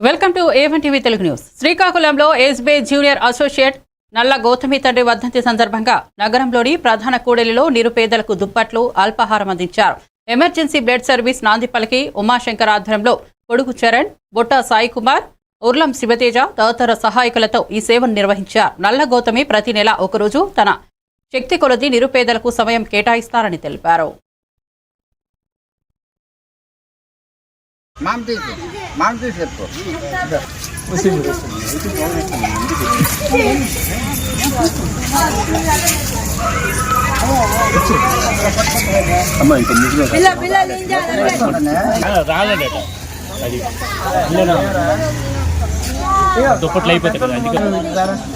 Welcome to A1 TV Telugu news. శ్రీకాకుళంలో SBI junior associate నల్ల గౌతమి తండ్రి వర్ధంతి సందర్భంగా నగరంలోని ప్రధాన కూడలిలో నిరుపేదలకు దుప్పట్లు, అల్పాహారం అందించారు. ఎమర్జెన్సీ బ్లడ్ సర్వీస్ నాందిపల్లికి ఉమాశంకర్ ఆధ్వర్యంలో పొడుగు చరణ్, బొట్ట సాయి కుమార్, ఉర్లం శివతేజ తదితర సహాయకులతో ఈ సేవను నిర్వహించారు. నల్ల గౌతమి ప్రతి నెల ఒకరోజు తన శక్తి కొలది నిరుపేదలకు సమయం కేటాయిస్తారని తెలిపారు. దుప్పట్లు అయిపోతాయి కదా అందుకే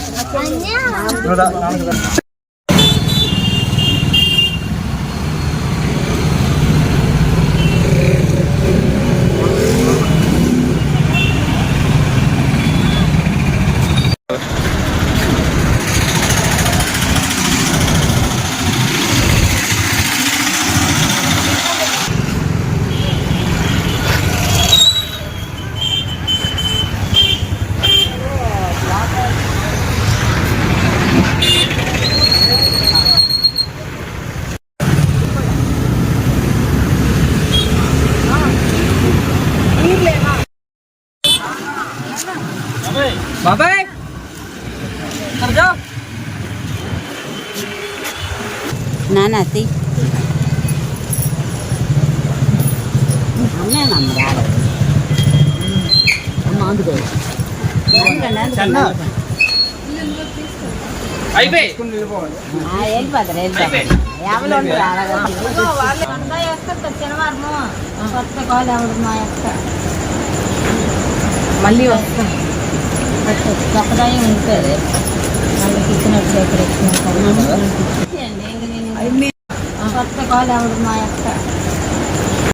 బాబాయ్ నానాతి మళ్ళీ వస్తాం ఒకదాయి ఉంటుంది వాళ్ళకి ఇచ్చినట్లు ఎక్కడ కొత్త కాలు ఎవడు మా యొక్క